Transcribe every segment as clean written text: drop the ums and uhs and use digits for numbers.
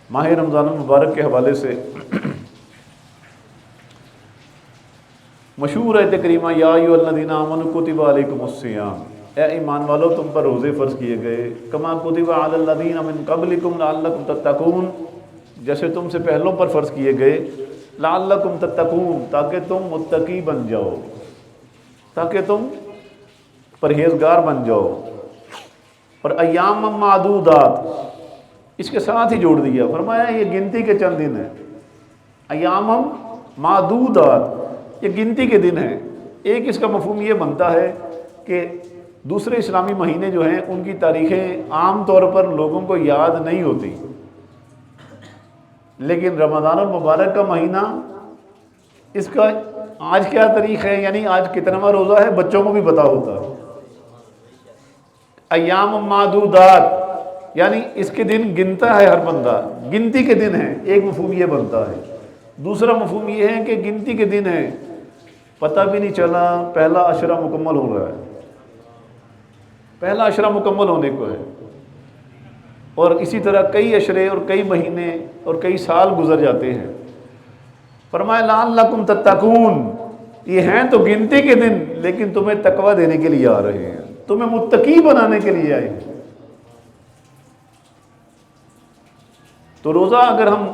ماہ رمضان المبارک کے حوالے سے مشہور ہے کریمہ یا ایھا الذین آمنوا کتب علیکم الصیام، اے ایمان والو تم پر روزے فرض کیے گئے، کما کتب علی الذین من قبلکم لعلکم تتقون، جیسے تم سے پہلوں پر فرض کیے گئے، لعلکم تتقون تاکہ تم متقی بن جاؤ، تاکہ تم پرہیزگار بن جاؤ۔ اور ایام معدودات اس کے ساتھ ہی جوڑ دیا، فرمایا یہ گنتی کے چند دن ہیں، ایام معدودات یہ گنتی کے دن ہیں۔ ایک اس کا مفہوم یہ بنتا ہے کہ دوسرے اسلامی مہینے جو ہیں ان کی تاریخیں عام طور پر لوگوں کو یاد نہیں ہوتی، لیکن رمضان المبارک کا مہینہ اس کا آج کیا تاریخ ہے، یعنی آج کتناواں روزہ ہے، بچوں کو بھی پتہ ہوتا ہے۔ ایام معدودات یعنی اس کے دن گنتا ہے ہر بندہ، گنتی کے دن ہیں، ایک مفہوم یہ بنتا ہے۔ دوسرا مفہوم یہ ہے کہ گنتی کے دن ہیں، پتہ بھی نہیں چلا پہلا عشرہ مکمل ہو رہا ہے، پہلا عشرہ مکمل ہونے کو ہے، اور اسی طرح کئی عشرے اور کئی مہینے اور کئی سال گزر جاتے ہیں۔ فرمایا لعلکم تتقون، یہ ہیں تو گنتی کے دن لیکن تمہیں تقوی دینے کے لیے آ رہے ہیں، تمہیں متقی بنانے کے لیے آئے ہیں۔ تو روزہ اگر ہم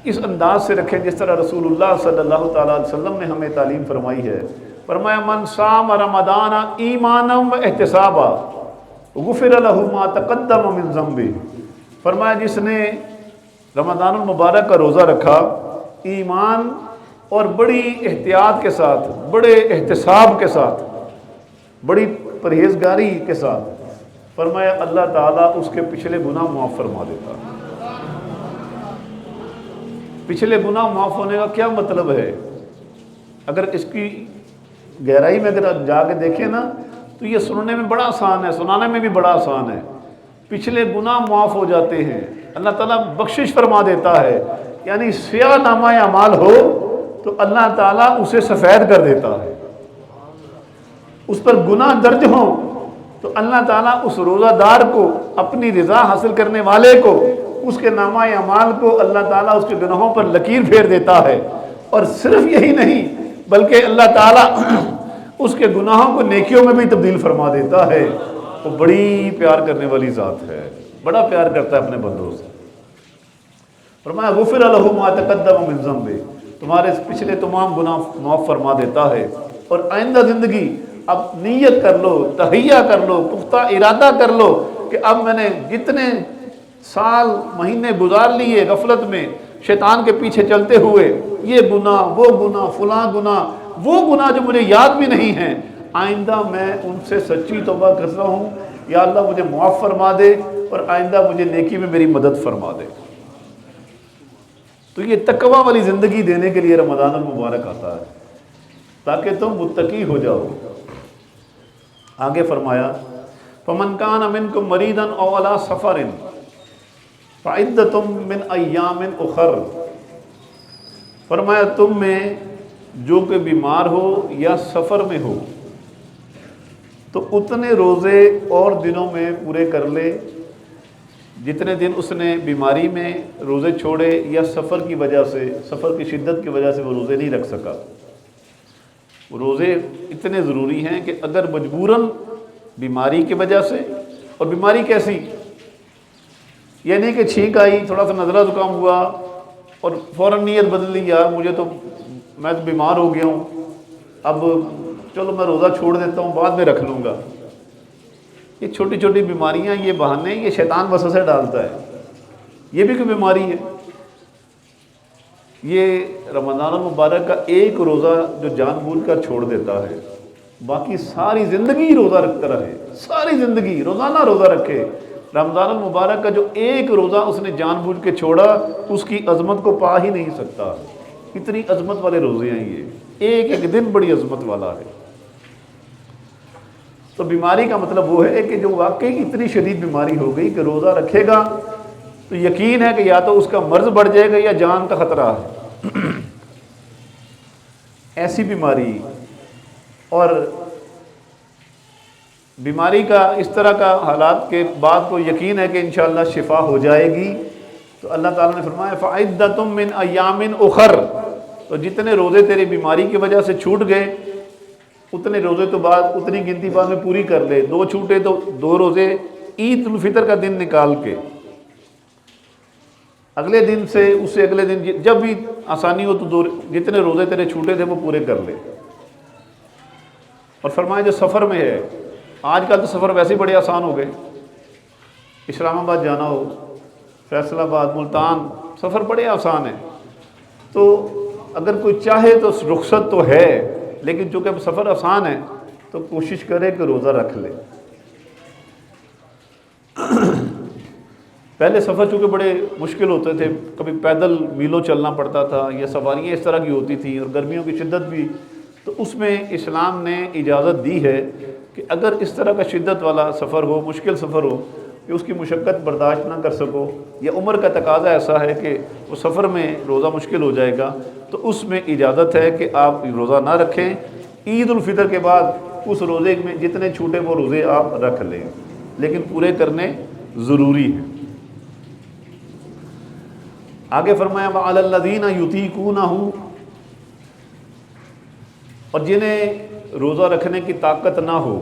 اس انداز سے رکھیں جس طرح رسول اللہ صلی اللہ تعالیٰ علیہ وسلم نے ہمیں تعلیم فرمائی ہے، فرمایا من صام رمضان ایمانا و احتسابا غفر له ما تقدم من ذنبہ، فرمایا جس نے رمضان المبارک کا روزہ رکھا ایمان اور بڑی احتیاط کے ساتھ، بڑے احتساب کے ساتھ، بڑی پرہیزگاری کے ساتھ، فرمایا اللہ تعالیٰ اس کے پچھلے گناہ معاف فرما دیتا۔ پچھلے گناہ معاف ہونے کا کیا مطلب ہے؟ اگر اس کی گہرائی میں اگر جا کے دیکھیں نا تو یہ سننے میں بڑا آسان ہے، سنانے میں بھی بڑا آسان ہے۔ پچھلے گناہ معاف ہو جاتے ہیں، اللہ تعالیٰ بخشش فرما دیتا ہے، یعنی سیاہ نامہ اعمال ہو تو اللہ تعالیٰ اسے سفید کر دیتا ہے، اس پر گناہ درج ہوں تو اللہ تعالیٰ اس روزہ دار کو، اپنی رضا حاصل کرنے والے کو، اس کے نامہ اعمال کو اللہ تعالیٰ اس کے گناہوں پر لکیر پھیر دیتا ہے۔ اور صرف یہی نہیں بلکہ اللہ تعالیٰ اس کے گناہوں کو نیکیوں میں بھی تبدیل فرما دیتا ہے۔ وہ بڑی پیار کرنے والی ذات ہے، بڑا پیار کرتا ہے اپنے بندوں سے۔ فرمایا غفر لہ ما تقدم من ذنبہ، تمہارے پچھلے تمام گناہ معاف فرما دیتا ہے۔ اور آئندہ زندگی اب نیت کر لو، تہیہ کر لو، پختہ ارادہ کر لو کہ اب میں نے جتنے سال مہینے گزار لیے غفلت میں شیطان کے پیچھے چلتے ہوئے، یہ گناہ وہ گناہ فلاں گناہ وہ گناہ جو مجھے یاد بھی نہیں ہیں، آئندہ میں ان سے سچی توبہ کرتا ہوں، یا اللہ مجھے معاف فرما دے اور آئندہ مجھے نیکی میں میری مدد فرما دے۔ تو یہ تقوی والی زندگی دینے کے لیے رمضان المبارک آتا ہے تاکہ تم متقی ہو جاؤ۔ آگے فرمایا فَمَنْ كَانَ مِنْكُمْ مَرِيضًا أَوْ عَلَىٰ سَفَرٍ فَعِدَّةٌ مِّنْ أَيَّامٍ أُخَرَ، فرمایا تم میں جو کہ بیمار ہو یا سفر میں ہو تو اتنے روزے اور دنوں میں پورے کر لے جتنے دن اس نے بیماری میں روزے چھوڑے یا سفر کی وجہ سے، سفر کی شدت کی وجہ سے وہ روزے نہیں رکھ سکا۔ روزے اتنے ضروری ہیں کہ اگر مجبوراً بیماری کی وجہ سے، اور بیماری کیسی، یہ نہیں کہ چھینک آئی، تھوڑا سا نزلہ زکام ہوا اور فوراً نیت بدل لی، یار مجھے تو میں تو بیمار ہو گیا ہوں، اب چلو میں روزہ چھوڑ دیتا ہوں بعد میں رکھ لوں گا۔ یہ چھوٹی چھوٹی بیماریاں، یہ بہانے، یہ شیطان وسوسے ڈالتا ہے، یہ بھی کوئی بیماری ہے۔ یہ رمضان المبارک کا ایک روزہ جو جان بوجھ کر چھوڑ دیتا ہے، باقی ساری زندگی روزہ رکھتا رہے، ساری زندگی روزانہ روزہ رکھے، رمضان المبارک کا جو ایک روزہ اس نے جان بوجھ کے چھوڑا اس کی عظمت کو پا ہی نہیں سکتا۔ اتنی عظمت والے روزے ہیں، یہ ایک ایک دن بڑی عظمت والا ہے۔ تو بیماری کا مطلب وہ ہے کہ جو واقعی اتنی شدید بیماری ہو گئی کہ روزہ رکھے گا تو یقین ہے کہ یا تو اس کا مرض بڑھ جائے گا یا جان کا خطرہ ہے۔ ایسی بیماری، اور بیماری کا اس طرح کا حالات کے بعد کو یقین ہے کہ انشاءاللہ شفا ہو جائے گی، تو اللہ تعالیٰ نے فرمایا فَعِدَّةٌ مِّنْ أَيَّامٍ أُخَرَ، تو جتنے روزے تیری بیماری کی وجہ سے چھوٹ گئے اتنے روزے تو بعد اتنی گنتی بعد میں پوری کر لے، 2 چھوٹے تو 2 روزے عید الفطر کا دن نکال کے اگلے دن سے اس سے اگلے دن جب بھی آسانی ہو تو جتنے روزے تیرے چھوٹے تھے وہ پورے کر لے۔ اور فرمایا جو سفر میں ہے، آج کل تو سفر ویسے ہی بڑے آسان ہو گئے، اسلام آباد جانا ہو، فیصل آباد، ملتان، سفر بڑے آسان ہیں، تو اگر کوئی چاہے تو رخصت تو ہے، لیکن چونکہ اب سفر آسان ہے تو کوشش کرے کہ روزہ رکھ لے۔ پہلے سفر چونکہ بڑے مشکل ہوتے تھے، کبھی پیدل میلوں چلنا پڑتا تھا یا سواریاں اس طرح کی ہوتی تھیں اور گرمیوں کی شدت بھی، تو اس میں اسلام نے اجازت دی ہے کہ اگر اس طرح کا شدت والا سفر ہو، مشکل سفر ہو کہ اس کی مشقت برداشت نہ کر سکو، یا عمر کا تقاضا ایسا ہے کہ وہ سفر میں روزہ مشکل ہو جائے گا، تو اس میں اجازت ہے کہ آپ روزہ نہ رکھیں، عید الفطر کے بعد اس روزے میں جتنے چھوٹے وہ روزے آپ رکھ لیں، لیکن پورے کرنے ضروری ہیں۔ آگے فرمایا وَعَلَى الَّذِينَ يُطِيقُونَهُ، اور جنہیں روزہ رکھنے کی طاقت نہ ہو،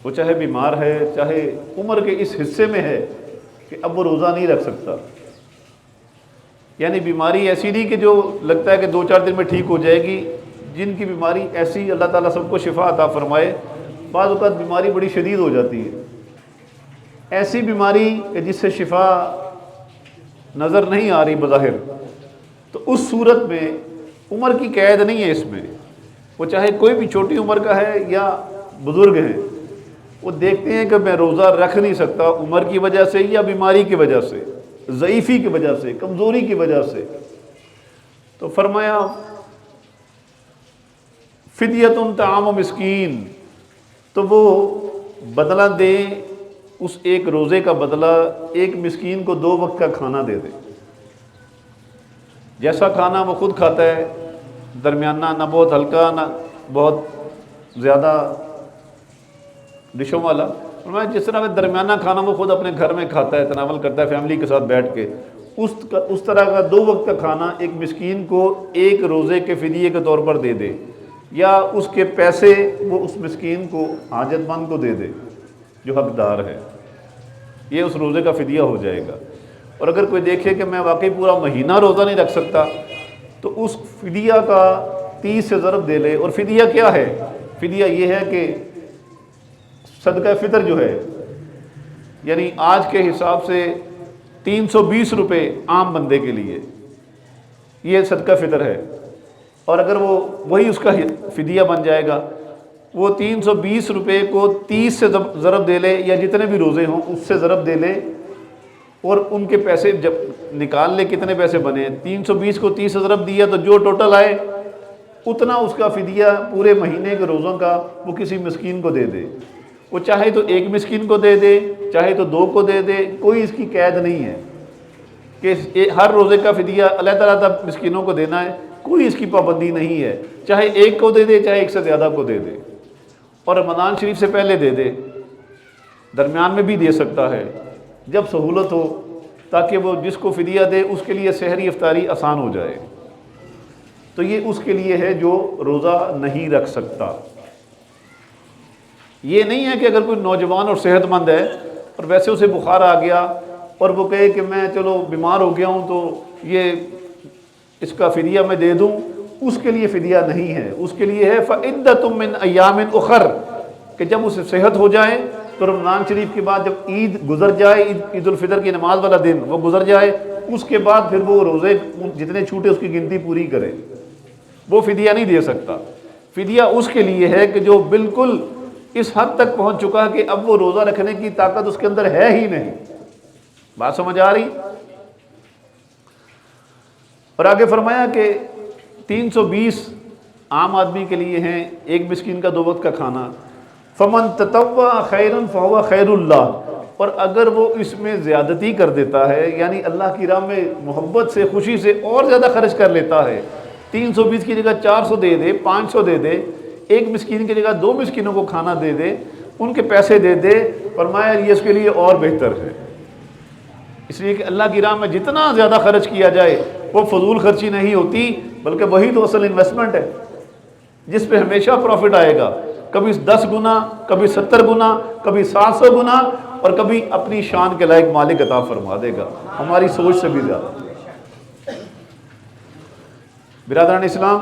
وہ چاہے بیمار ہے، چاہے عمر کے اس حصے میں ہے کہ اب وہ روزہ نہیں رکھ سکتا، یعنی بیماری ایسی نہیں کہ جو لگتا ہے کہ 2-4 دن میں ٹھیک ہو جائے گی، جن کی بیماری ایسی، اللہ تعالیٰ سب کو شفا عطا فرمائے، بعض اوقات بیماری بڑی شدید ہو جاتی ہے، ایسی بیماری کہ جس سے شفا نظر نہیں آ رہی بظاہر، تو اس صورت میں عمر کی قید نہیں ہے اس میں، وہ چاہے کوئی بھی چھوٹی عمر کا ہے یا بزرگ ہیں، وہ دیکھتے ہیں کہ میں روزہ رکھ نہیں سکتا عمر کی وجہ سے یا بیماری کی وجہ سے، ضعیفی کی وجہ سے، کمزوری کی وجہ سے، تو فرمایا فدیۃ طعام مسکین، تو وہ بدلہ دیں، اس ایک روزے کا بدلہ ایک مسکین کو 2 وقت کا کھانا دے دے، جیسا کھانا وہ خود کھاتا ہے، درمیانہ، نہ بہت ہلکا نہ بہت زیادہ ڈشوں والا، فرمایا جس طرح درمیانہ کھانا وہ خود اپنے گھر میں کھاتا ہے، تناول کرتا ہے فیملی کے ساتھ بیٹھ کے، اس طرح کا 2 وقت کا کھانا ایک مسکین کو ایک روزے کے فدیے کے طور پر دے دے، یا اس کے پیسے وہ اس مسکین کو، حاجت مند کو دے دے جو حقدار ہے، یہ اس روزے کا فدیہ ہو جائے گا۔ اور اگر کوئی دیکھے کہ میں واقعی پورا مہینہ روزہ نہیں رکھ سکتا، تو اس فدیہ کا 30 سے ضرب دے لے۔ اور فدیہ کیا ہے؟ فدیہ یہ ہے کہ صدقہ فطر جو ہے، یعنی آج کے حساب سے 320 روپے عام بندے کے لیے یہ صدقہ فطر ہے، اور اگر وہی اس کا فدیہ بن جائے گا، وہ 320 روپے کو 30 سے ضرب دے لے، یا جتنے بھی روزے ہوں اس سے ضرب دے لے، اور ان کے پیسے جب نکال لے کتنے پیسے بنے، 320 کو 30 سے ضرب دیا تو جو ٹوٹل آئے اتنا اس کا فدیہ پورے مہینے کے روزوں کا وہ کسی مسکین کو دے دے، وہ چاہے تو ایک مسکین کو دے دے، چاہے تو 2 کو دے دے، کوئی اس کی قید نہیں ہے کہ ہر روزے کا فدیہ علیحدہ مسکینوں کو دینا ہے، کوئی اس کی پابندی نہیں ہے، چاہے 1 کو دے دے، چاہے 1 سے زیادہ کو دے دے، اور رمضان شریف سے پہلے دے دے، درمیان میں بھی دے سکتا ہے جب سہولت ہو، تاکہ وہ جس کو فدیہ دے اس کے لیے سحری افطاری آسان ہو جائے، تو یہ اس کے لیے ہے جو روزہ نہیں رکھ سکتا۔ یہ نہیں ہے کہ اگر کوئی نوجوان اور صحت مند ہے اور ویسے اسے بخار آ گیا اور وہ کہے کہ میں چلو بیمار ہو گیا ہوں تو یہ اس کا فدیہ میں دے دوں، اس کے لیے فدیہ نہیں ہے، اس کے لیے ہے فعدۃ من ایام اخر، کہ جب اسے صحت ہو جائے تو رمضان شریف کے بعد جب عید گزر جائے، عید الفطر کی نماز والا دن وہ گزر جائے، اس کے بعد پھر وہ روزے جتنے چھوٹے اس کی گنتی پوری کرے، وہ فدیہ نہیں دے سکتا۔ فدیہ اس کے لیے ہے کہ جو بالکل اس حد تک پہنچ چکا کہ اب وہ روزہ رکھنے کی طاقت اس کے اندر ہے ہی نہیں۔ بات سمجھ آ رہی؟ اور آگے فرمایا کہ 320 عام آدمی کے لیے ہیں، ایک مسکین کا 2 وقت کا کھانا۔ فمن تطوع خیرا فهو خیر اللہ، اور اگر وہ اس میں زیادتی کر دیتا ہے، یعنی اللہ کی راہ میں محبت سے، خوشی سے اور زیادہ خرچ کر لیتا ہے، 320 کی جگہ 400 دے دے، 500 دے دے، ایک مسکین کی جگہ 2 مسکینوں کو کھانا دے دے، ان کے پیسے دے دے، فرمایا یہ اس کے لیے اور بہتر ہے۔ اس لیے کہ اللہ کی راہ میں جتنا زیادہ خرچ کیا جائے وہ فضول خرچی نہیں ہوتی، بلکہ وہی تو اصل انویسٹمنٹ ہے جس پہ ہمیشہ پروفٹ آئے گا، کبھی 10 گنا، کبھی 70 گنا، کبھی 700 گنا، اور کبھی اپنی شان کے لائق مالک عطا فرما دے گا، ہماری سوچ سے بھی زیادہ۔ برادران اسلام،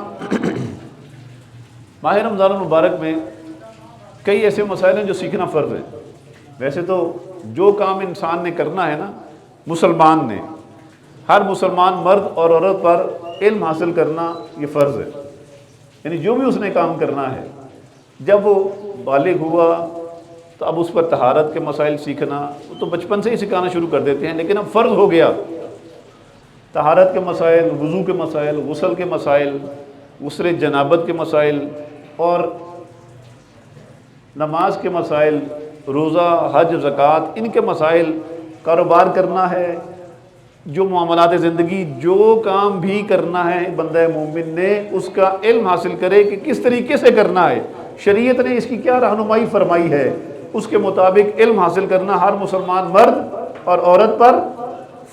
ماہ رمضان المبارک میں کئی ایسے مسائل ہیں جو سیکھنا فرض ہے۔ ویسے تو جو کام انسان نے کرنا ہے نا، مسلمان نے، ہر مسلمان مرد اور عورت پر علم حاصل کرنا یہ فرض ہے، یعنی جو بھی اس نے کام کرنا ہے، جب وہ بالغ ہوا تو اب اس پر طہارت کے مسائل سیکھنا، وہ تو بچپن سے ہی سکھانا شروع کر دیتے ہیں، لیکن اب فرض ہو گیا طہارت کے مسائل، وضو کے مسائل، غسل کے مسائل، غسل جنابت کے مسائل، اور نماز کے مسائل، روزہ، حج، زکوٰۃ، ان کے مسائل، کاروبار کرنا ہے، جو معاملات زندگی، جو کام بھی کرنا ہے بندہ مومن نے اس کا علم حاصل کرے کہ کس طریقے سے کرنا ہے، شریعت نے اس کی کیا رہنمائی فرمائی ہے، اس کے مطابق علم حاصل کرنا ہر مسلمان مرد اور عورت پر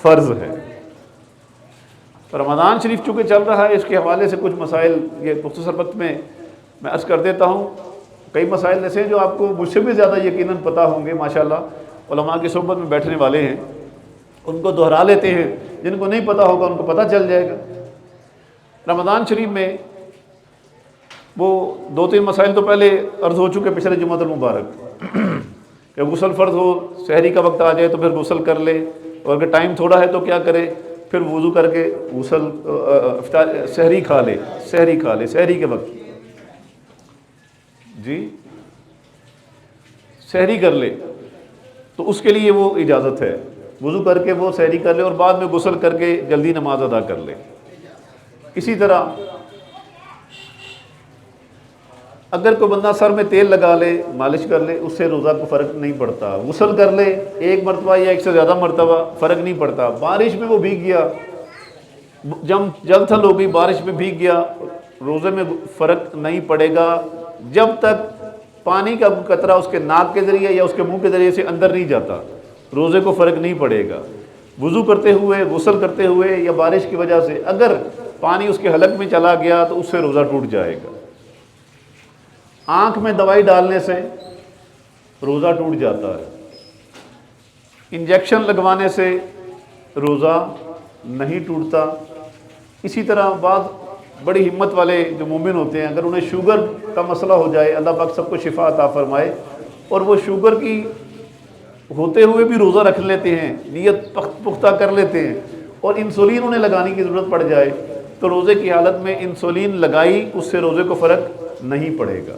فرض ہے۔ رمضان شریف چونکہ چل رہا ہے، اس کے حوالے سے کچھ مسائل یہ مختصر وقت میں عرض کر دیتا ہوں۔ کئی مسائل ایسے ہیں جو آپ کو مجھ سے بھی زیادہ یقیناً پتہ ہوں گے، ماشاءاللہ علماء کی صحبت میں بیٹھنے والے ہیں، ان کو دہرا لیتے ہیں، جن کو نہیں پتہ ہوگا ان کو پتہ چل جائے گا۔ رمضان شریف میں وہ 2-3 مسائل تو پہلے عرض ہو چکے پچھلے جمعۃ المبارک، کہ غسل فرض ہو، سحری کا وقت آ جائے تو پھر غسل کر لے، اور اگر ٹائم تھوڑا ہے تو کیا کرے، پھر وضو کر کے غسل سحری کھا لے، سحری کے وقت جی سحری کر لے، تو اس کے لیے وہ اجازت ہے، وضو کر کے وہ سحری کر لے اور بعد میں غسل کر کے جلدی نماز ادا کر لے۔ اسی طرح اگر کوئی بندہ سر میں تیل لگا لے، مالش کر لے، اس سے روزہ کو فرق نہیں پڑتا، غسل کر لے ایک مرتبہ یا ایک سے زیادہ مرتبہ، فرق نہیں پڑتا، بارش میں وہ بھیگ گیا، جل تھل ہو گئی، بارش میں بھیگ گیا، روزے میں فرق نہیں پڑے گا جب تک پانی کا قطرہ اس کے ناک کے ذریعے یا اس کے منہ کے ذریعے سے اندر نہیں جاتا، روزے کو فرق نہیں پڑے گا۔ وضو کرتے ہوئے، غسل کرتے ہوئے یا بارش کی وجہ سے اگر پانی اس کے حلق میں چلا گیا تو اس سے روزہ ٹوٹ جائے گا۔ آنکھ میں دوائی ڈالنے سے روزہ ٹوٹ جاتا ہے، انجیکشن لگوانے سے روزہ نہیں ٹوٹتا۔ اسی طرح بعض بڑی ہمت والے جو مومن ہوتے ہیں، اگر انہیں شوگر کا مسئلہ ہو جائے، اللہ پاک سب کو شفا عطا فرمائے، اور وہ شوگر کی ہوتے ہوئے بھی روزہ رکھ لیتے ہیں، نیت پختہ کر لیتے ہیں، اور انسولین انہیں لگانے کی ضرورت پڑ جائے تو روزے کی حالت میں انسولین لگائی، اس سے روزے کو فرق نہیں پڑے گا۔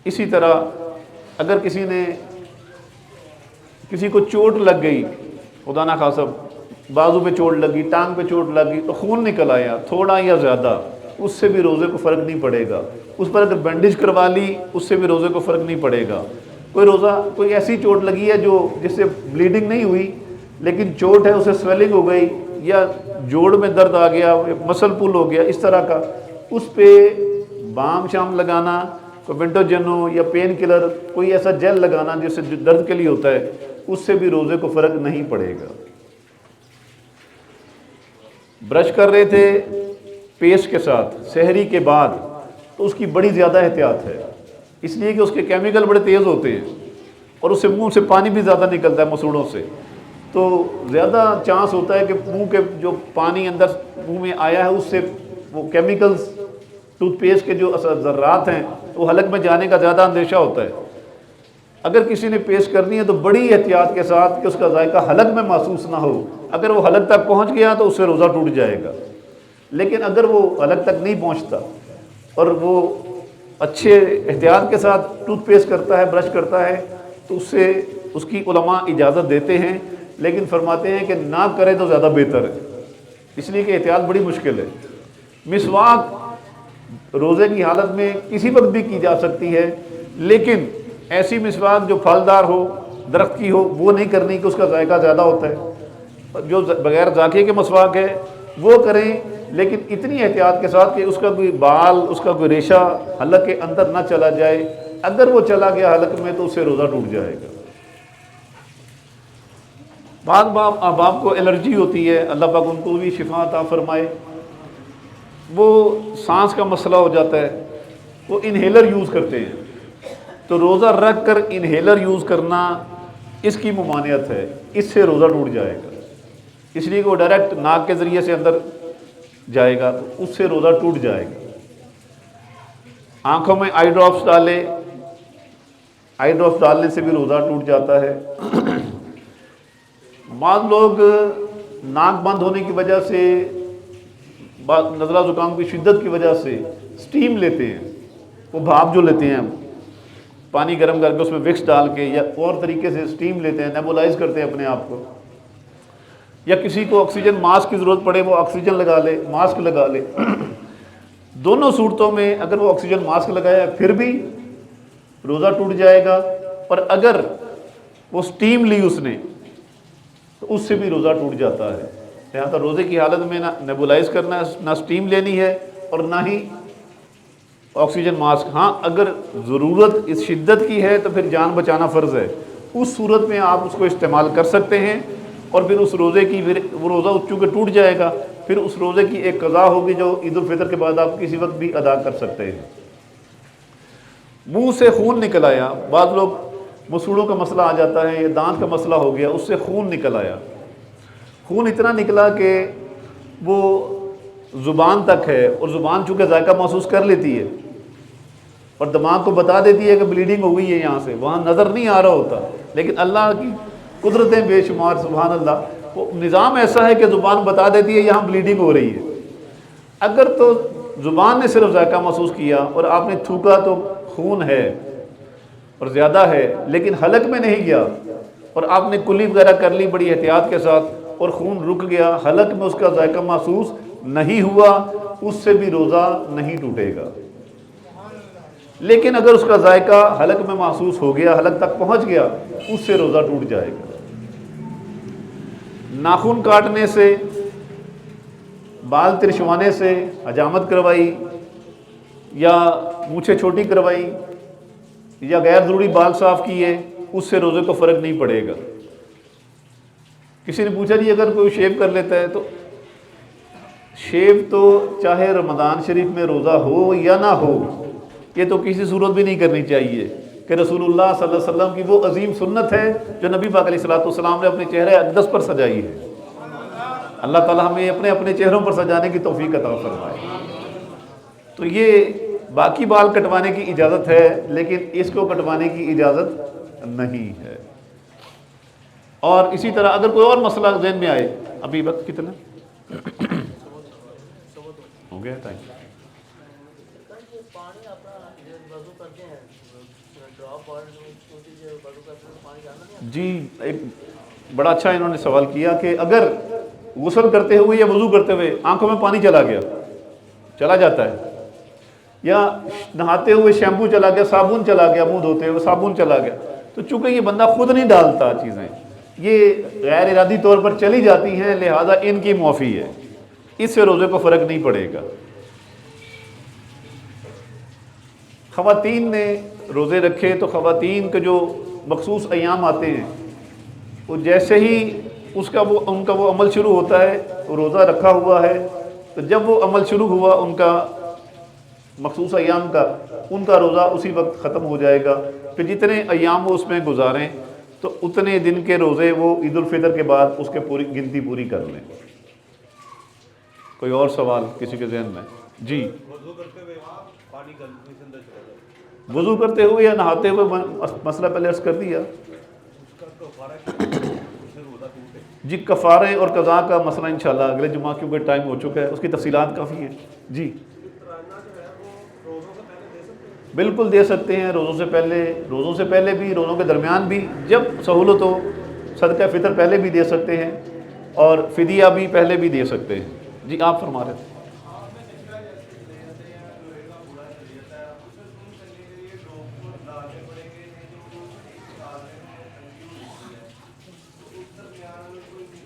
اسی طرح اگر کسی کو چوٹ لگ گئی، خدا نخواستہ بازو پہ چوٹ لگی، ٹانگ پہ چوٹ لگی، تو خون نکل آیا تھوڑا یا زیادہ، اس سے بھی روزے کو فرق نہیں پڑے گا۔ اس پر اگر بینڈیج کروا لی، اس سے بھی روزے کو فرق نہیں پڑے گا۔ کوئی ایسی چوٹ لگی ہے جس سے بلیڈنگ نہیں ہوئی لیکن چوٹ ہے، اسے سویلنگ ہو گئی یا جوڑ میں درد آ گیا، مسل پل ہو گیا، اس طرح کا، اس پہ بام شام لگانا، کوئی بینٹوجن ہو یا پین کلر، کوئی ایسا جیل لگانا جس سے درد کے لیے ہوتا ہے، اس سے بھی روزے کو فرق نہیں پڑے گا۔ برش کر رہے تھے پیسٹ کے ساتھ سحری کے بعد تو اس کی بڑی زیادہ احتیاط ہے، اس لیے کہ اس کے کیمیکل بڑے تیز ہوتے ہیں اور اس سے منہ سے پانی بھی زیادہ نکلتا ہے مسوڑوں سے، تو زیادہ چانس ہوتا ہے کہ منہ کے جو پانی اندر منہ میں آیا ہے اس سے وہ کیمیکلز، ٹوتھ پیسٹ کے جو ذرات ہیں وہ حلق میں جانے کا زیادہ اندیشہ ہوتا ہے۔ اگر کسی نے پیسٹ کرنی ہے تو بڑی احتیاط کے ساتھ کہ اس کا ذائقہ حلق میں محسوس نہ ہو، اگر وہ حلق تک پہنچ گیا تو اس سے روزہ ٹوٹ جائے گا، لیکن اگر وہ حلق تک نہیں پہنچتا اور وہ اچھے احتیاط کے ساتھ ٹوتھ پیسٹ کرتا ہے، برش کرتا ہے، تو اس کی علماء اجازت دیتے ہیں، لیکن فرماتے ہیں کہ نہ کرے تو زیادہ بہتر ہے، اس لیے کہ احتیاط بڑی مشکل ہے۔ مسواک روزے کی حالت میں کسی وقت بھی کی جا سکتی ہے، لیکن ایسی مسواک جو پھلدار ہو، درخت کی ہو، وہ نہیں کرنی کہ اس کا ذائقہ زیادہ ہوتا ہے۔ جو بغیر ذائقے کے مسواک ہے وہ کریں، لیکن اتنی احتیاط کے ساتھ کہ اس کا کوئی بال، اس کا کوئی ریشہ حلق کے اندر نہ چلا جائے، اگر وہ چلا گیا حلق میں تو اس سے روزہ ٹوٹ جائے گا۔ بعض احباب کو الرجی ہوتی ہے، اللہ پاک ان کو بھی شفا عطا فرمائے، وہ سانس کا مسئلہ ہو جاتا ہے، وہ انہیلر یوز کرتے ہیں، تو روزہ رکھ کر انہیلر یوز کرنا اس کی ممانعت ہے، اس سے روزہ ٹوٹ جائے گا، اس لیے کہ وہ ڈائریکٹ ناک کے ذریعے سے اندر جائے گا تو اس سے روزہ ٹوٹ جائے گا۔ آنکھوں میں آئی ڈراپس ڈالے، آئی ڈراپس ڈالنے سے بھی روزہ ٹوٹ جاتا ہے۔ بعض لوگ ناک بند ہونے کی وجہ سے، بعض نزلہ زکام کی شدت کی وجہ سے سٹیم لیتے ہیں، وہ بھاپ جو لیتے ہیں پانی گرم کر کے اس میں وکس ڈال کے، یا اور طریقے سے سٹیم لیتے ہیں، نیبولائز کرتے ہیں اپنے آپ کو، یا کسی کو آکسیجن ماسک کی ضرورت پڑے وہ آکسیجن لگا لے، ماسک لگا لے۔ دونوں صورتوں میں اگر وہ آکسیجن ماسک لگایا پھر بھی روزہ ٹوٹ جائے گا، اور اگر وہ سٹیم لی اس نے تو اس سے بھی روزہ ٹوٹ جاتا ہے۔ لہٰذا روزے کی حالت میں نہ نیبولائز کرنا ہے، نہ سٹیم لینی ہے، اور نہ ہی آکسیجن ماسک۔ ہاں اگر ضرورت اس شدت کی ہے تو پھر جان بچانا فرض ہے، اس صورت میں آپ اس کو استعمال کر سکتے ہیں، اور پھر اس روزے کی وہ روزہ چونکہ ٹوٹ جائے گا، پھر اس روزے کی ایک قضا ہوگی جو عید الفطر کے بعد آپ کسی وقت بھی ادا کر سکتے ہیں۔ منہ سے خون نکل آیا، بعض لوگ مسوڑوں کا مسئلہ آ جاتا ہے یا دانت کا مسئلہ ہو گیا، اس سے خون نکل آیا، خون اتنا نکلا کہ وہ زبان تک ہے، اور زبان چونکہ ذائقہ محسوس کر لیتی ہے اور دماغ کو بتا دیتی ہے کہ بلیڈنگ ہو گئی ہے، یہاں سے وہاں نظر نہیں آ رہا ہوتا، لیکن اللہ کی قدرتیں بے شمار، سبحان اللہ، وہ نظام ایسا ہے کہ زبان بتا دیتی ہے یہاں بلیڈنگ ہو رہی ہے۔ اگر تو زبان نے صرف ذائقہ محسوس کیا اور آپ نے تھوکا تو خون ہے اور زیادہ ہے، لیکن حلق میں نہیں گیا، اور آپ نے کلی وغیرہ کر لی بڑی احتیاط کے ساتھ اور خون رک گیا، حلق میں اس کا ذائقہ محسوس نہیں ہوا، اس سے بھی روزہ نہیں ٹوٹے گا۔ لیکن اگر اس کا ذائقہ حلق میں محسوس ہو گیا، حلق تک پہنچ گیا، اس سے روزہ ٹوٹ جائے گا۔ ناخن کاٹنے سے، بال ترشوانے سے، حجامت کروائی یا مونچھیں چھوٹی کروائی یا غیر ضروری بال صاف کیے، اس سے روزے کو فرق نہیں پڑے گا۔ کسی نے پوچھا جی اگر کوئی شیو کر لیتا ہے تو شیو تو چاہے رمضان شریف میں روزہ ہو یا نہ ہو، یہ تو کسی صورت بھی نہیں کرنی چاہیے، کہ رسول اللہ صلی اللہ علیہ وسلم کی وہ عظیم سنت ہے جو نبی پاک علیہ السلام نے اپنے چہرے اقدس پر سجائی ہے۔ اللہ تعالیٰ ہمیں اپنے اپنے چہروں پر سجانے کی توفیق عطا فرمائے۔ تو یہ باقی بال کٹوانے کی اجازت ہے، لیکن اس کو کٹوانے کی اجازت نہیں ہے۔ اور اسی طرح اگر کوئی اور مسئلہ ذہن میں آئے، ابھی وقت کتنا ہو گیا؟ Thank you. جی ایک بڑا اچھا انہوں نے سوال کیا کہ اگر غسل کرتے ہوئے یا وضو کرتے ہوئے آنکھوں میں پانی چلا جاتا ہے، یا نہاتے ہوئے شیمپو چلا گیا، صابن چلا گیا، منہ دھوتے ہوئے صابن چلا گیا، تو چونکہ یہ بندہ خود نہیں ڈالتا چیزیں، یہ غیر ارادی طور پر چلی جاتی ہیں، لہذا ان کی معافی ہے، اس سے روزے کو فرق نہیں پڑے گا۔ خواتین نے روزے رکھے تو خواتین کے جو مخصوص ایام آتے ہیں، وہ جیسے ہی ان کا وہ عمل شروع ہوتا ہے، وہ روزہ رکھا ہوا ہے، تو جب وہ عمل شروع ہوا ان کا مخصوص ایام کا، ان کا روزہ اسی وقت ختم ہو جائے گا، پھر جتنے ایام وہ اس میں گزاریں تو اتنے دن کے روزے وہ عید الفطر کے بعد اس کے پوری گنتی پوری کر لیں۔ کوئی اور سوال کسی کے ذہن میں؟ جی وضو کرتے ہوئے یا نہاتے ہوئے، مسئلہ پہلے عرض کر دیا۔ جی کفارے اور قضا کا مسئلہ انشاءاللہ اگلے جمعہ، کیونکہ ٹائم ہو چکا ہے، اس کی تفصیلات کافی ہیں۔ جی بالکل دے سکتے ہیں، روزوں سے پہلے بھی، روزوں کے درمیان بھی، جب سہولت ہو صدقہ فطر پہلے بھی دے سکتے ہیں، اور فدیہ بھی پہلے بھی دے سکتے ہیں۔ جی آپ فرما رہے تھے۔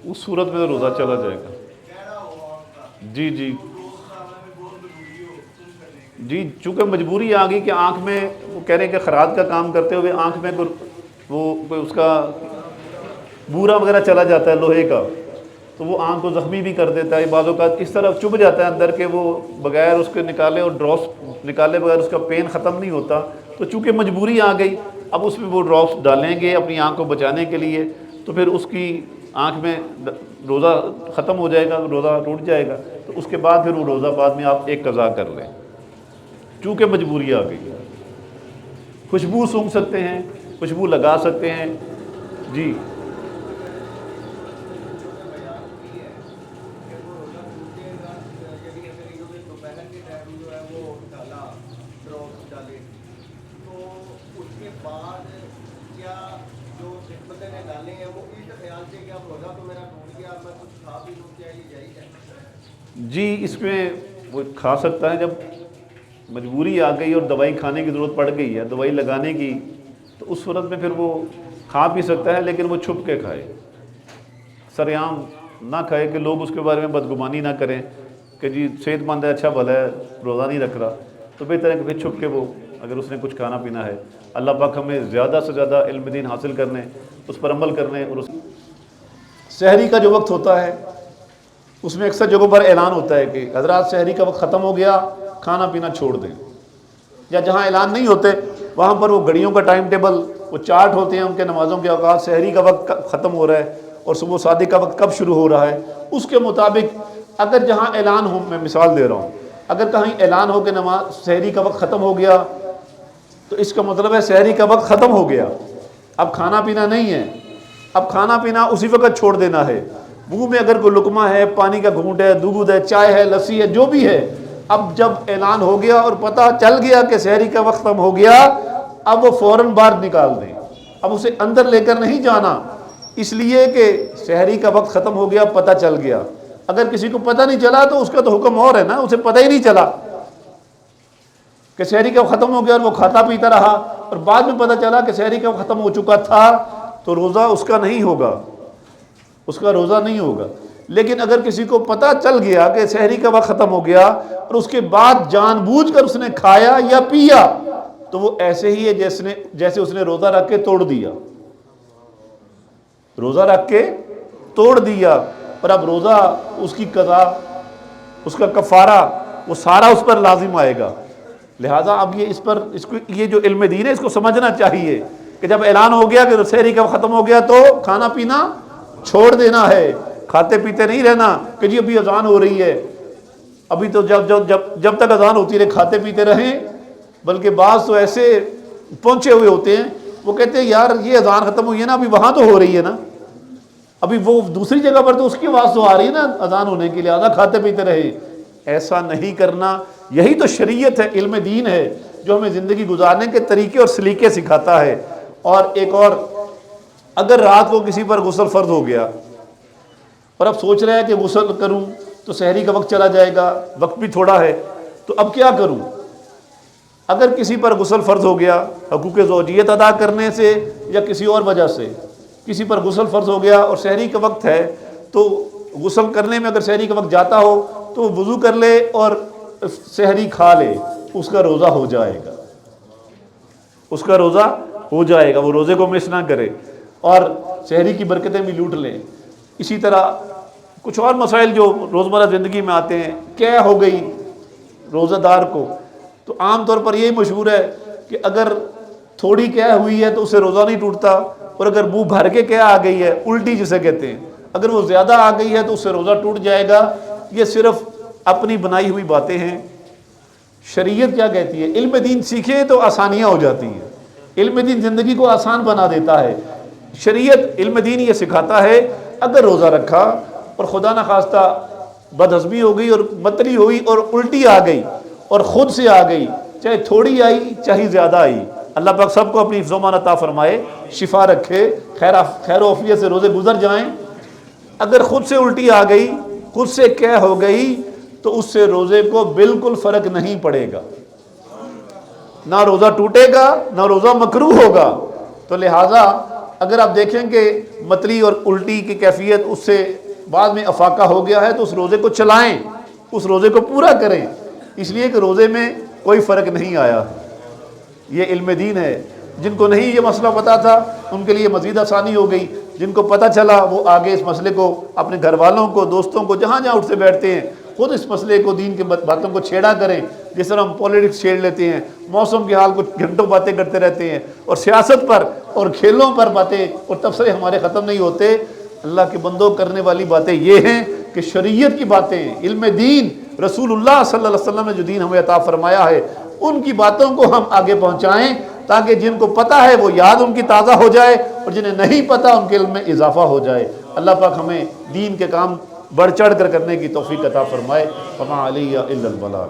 اس صورت میں تو روزہ چلا جائے گا۔ جی جی جی چونکہ مجبوری آ گئی کہ آنکھ میں، وہ کہہ رہے ہیں کہ خراج کا کام کرتے ہوئے آنکھ میں کوئی اس کا بورا وغیرہ چلا جاتا ہے لوہے کا تو وہ آنکھ کو زخمی بھی کر دیتا ہے، بعض اوقات اس طرح چبھ جاتا ہے اندر کہ وہ بغیر اس کے نکالے اور ڈراپس نکالے بغیر اس کا پین ختم نہیں ہوتا، تو چونکہ مجبوری آ گئی اب اس میں وہ ڈراپس ڈالیں گے اپنی آنکھ کو بچانے کے لیے، تو پھر اس کی آنکھ میں روزہ ختم ہو جائے گا، روزہ ٹوٹ جائے گا، تو اس کے بعد پھر وہ روزہ بعد میں آپ ایک قضا کر لیں چونکہ مجبوری آ گئی۔ خوشبو سونگھ سکتے ہیں، خوشبو لگا سکتے ہیں، جی جی اس میں وہ کھا سکتا ہے جب مجبوری آ گئی اور دوائی کھانے کی ضرورت پڑ گئی ہے، دوائی لگانے کی، تو اس صورت میں پھر وہ کھا بھی سکتا ہے لیکن وہ چھپ کے کھائے، سرعام نہ کھائے کہ لوگ اس کے بارے میں بدگمانی نہ کریں کہ جی صحت مند ہے، اچھا بھلا ہے، روزہ نہیں رکھ رہا، تو بہتر ہے کہ پھر چھپ کے وہ اگر اس نے کچھ کھانا پینا ہے۔ اللہ پاک ہمیں زیادہ سے زیادہ علم دین حاصل کرنے، اس پر عمل کرنے، اور سحری کا جو وقت ہوتا ہے اس میں اکثر جگہوں پر اعلان ہوتا ہے کہ حضرات سحری کا وقت ختم ہو گیا، کھانا پینا چھوڑ دیں، یا جہاں اعلان نہیں ہوتے وہاں پر وہ گھڑیوں کا ٹائم ٹیبل، وہ چارٹ ہوتے ہیں ان کے نمازوں کے اوقات، سحری کا وقت ختم ہو رہا ہے اور صبح صادق کا وقت کب شروع ہو رہا ہے، اس کے مطابق اگر جہاں اعلان ہو، میں مثال دے رہا ہوں، اگر کہیں اعلان ہو کہ نماز سحری کا وقت ختم ہو گیا تو اس کا مطلب ہے سحری کا وقت ختم ہو گیا، اب کھانا پینا نہیں ہے، اب کھانا پینا اسی وقت چھوڑ دینا ہے، منہ میں اگر کوئی لقمہ ہے، پانی کا گھونٹ ہے، دودھ ہے، چائے ہے، لسی ہے، جو بھی ہے، اب جب اعلان ہو گیا اور پتہ چل گیا کہ سحری کا وقت ختم ہو گیا، اب وہ فوراً باہر نکال دیں، اب اسے اندر لے کر نہیں جانا، اس لیے کہ سحری کا وقت ختم ہو گیا، پتہ چل گیا۔ اگر کسی کو پتہ نہیں چلا تو اس کا تو حکم اور ہے نا، اسے پتہ ہی نہیں چلا کہ سحری کا وقت ختم ہو گیا اور وہ کھاتا پیتا رہا، اور بعد میں پتہ چلا کہ سحری کا وقت ختم ہو چکا تھا، تو روزہ اس کا نہیں ہوگا، اس کا روزہ نہیں ہوگا۔ لیکن اگر کسی کو پتہ چل گیا کہ سحری کا وقت ختم ہو گیا اور اس کے بعد جان بوجھ کر اس نے کھایا یا پیا، تو وہ ایسے ہی ہے جیسے اس نے روزہ رکھ کے توڑ دیا، روزہ رکھ کے توڑ دیا، اور اب روزہ اس کی قضا، اس کا کفارہ، وہ سارا اس پر لازم آئے گا۔ لہٰذا اب یہ جو علم دین ہے اس کو سمجھنا چاہیے کہ جب اعلان ہو گیا کہ سحری کا ختم ہو گیا تو کھانا پینا چھوڑ دینا ہے، کھاتے پیتے نہیں رہنا کہ جی ابھی اذان ہو رہی ہے، ابھی تو جب تک اذان ہوتی رہے کھاتے پیتے رہیں، بلکہ بعض تو ایسے پہنچے ہوئے ہوتے ہیں، وہ کہتے ہیں یار یہ اذان ختم ہوئی ہے نا، ابھی وہاں تو ہو رہی ہے نا، ابھی وہ دوسری جگہ پر تو اس کی آواز تو آ رہی ہے نا اذان ہونے کے لیے، آدھا کھاتے پیتے رہے۔ ایسا نہیں کرنا، یہی تو شریعت ہے، علم دین ہے جو ہمیں زندگی گزارنے کے طریقے اور سلیقے سکھاتا ہے۔ اور ایک اور، اگر رات کو کسی پر غسل فرض ہو گیا اور اب سوچ رہے ہیں کہ غسل کروں تو سحری کا وقت چلا جائے گا، وقت بھی تھوڑا ہے، تو اب کیا کروں؟ اگر کسی پر غسل فرض ہو گیا حقوق زوجیت ادا کرنے سے یا کسی اور وجہ سے، کسی پر غسل فرض ہو گیا اور سحری کا وقت ہے، تو غسل کرنے میں اگر سحری کا وقت جاتا ہو تو وہ وضو کر لے اور سحری کھا لے، اس کا روزہ ہو جائے گا، اس کا روزہ ہو جائے گا، وہ روزے کو مس نہ کرے اور سحری کی برکتیں بھی لوٹ لیں۔ اسی طرح کچھ اور مسائل جو روزمرہ زندگی میں آتے ہیں، قے ہو گئی روزہ دار کو، تو عام طور پر یہی مشہور ہے کہ اگر تھوڑی قے ہوئی ہے تو اسے روزہ نہیں ٹوٹتا، اور اگر منہ بھر کے قے آ گئی ہے، الٹی جسے کہتے ہیں، اگر وہ زیادہ آ گئی ہے تو اس سے روزہ ٹوٹ جائے گا۔ یہ صرف اپنی بنائی ہوئی باتیں ہیں۔ شریعت کیا کہتی ہے؟ علم دین سیکھیں تو آسانیاں ہو جاتی ہیں، علم دین زندگی کو آسان بنا دیتا ہے۔ شریعت علم دین یہ سکھاتا ہے اگر روزہ رکھا اور خدا نخواستہ بدہضمی ہو گئی اور متلی ہوئی اور الٹی آ گئی اور خود سے آ گئی، چاہے تھوڑی آئی چاہے زیادہ آئی، اللہ پاک سب کو اپنی حفظ و امان عطا فرمائے، شفا رکھے، خیر و عافیت سے روزے گزر جائیں۔ اگر خود سے الٹی آ گئی، خود سے قے ہو گئی، تو اس سے روزے کو بالکل فرق نہیں پڑے گا، نہ روزہ ٹوٹے گا نہ روزہ مکروہ ہوگا۔ تو لہٰذا اگر آپ دیکھیں کہ متلی اور الٹی کی کیفیت اس سے بعد میں افاقہ ہو گیا ہے تو اس روزے کو چلائیں، اس روزے کو پورا کریں، اس لیے کہ روزے میں کوئی فرق نہیں آیا۔ یہ علم دین ہے۔ جن کو نہیں یہ مسئلہ پتہ تھا ان کے لیے مزید آسانی ہو گئی، جن کو پتہ چلا وہ آگے اس مسئلے کو اپنے گھر والوں کو، دوستوں کو، جہاں جہاں اٹھتے بیٹھتے ہیں خود اس مسئلے کو، دین کے باتوں کو چھیڑا کریں، جس طرح ہم پولیٹکس چھیڑ لیتے ہیں، موسم کے حال کو گھنٹوں باتیں کرتے رہتے ہیں، اور سیاست پر اور کھیلوں پر باتیں اور تبصرے ہمارے ختم نہیں ہوتے۔ اللہ کے بندوں، کرنے والی باتیں یہ ہیں کہ شریعت کی باتیں، علم دین، رسول اللہ صلی اللہ علیہ وسلم نے جو دین ہمیں عطا فرمایا ہے ان کی باتوں کو ہم آگے پہنچائیں، تاکہ جن کو پتہ ہے وہ یاد ان کی تازہ ہو جائے، اور جنہیں نہیں پتہ ان کے علم میں اضافہ ہو جائے۔ اللہ پاک ہمیں دین کے کام بڑھ چڑھ کر کرنے کی توفیق عطا فرمائے۔ فما علیہ الا البلاغ۔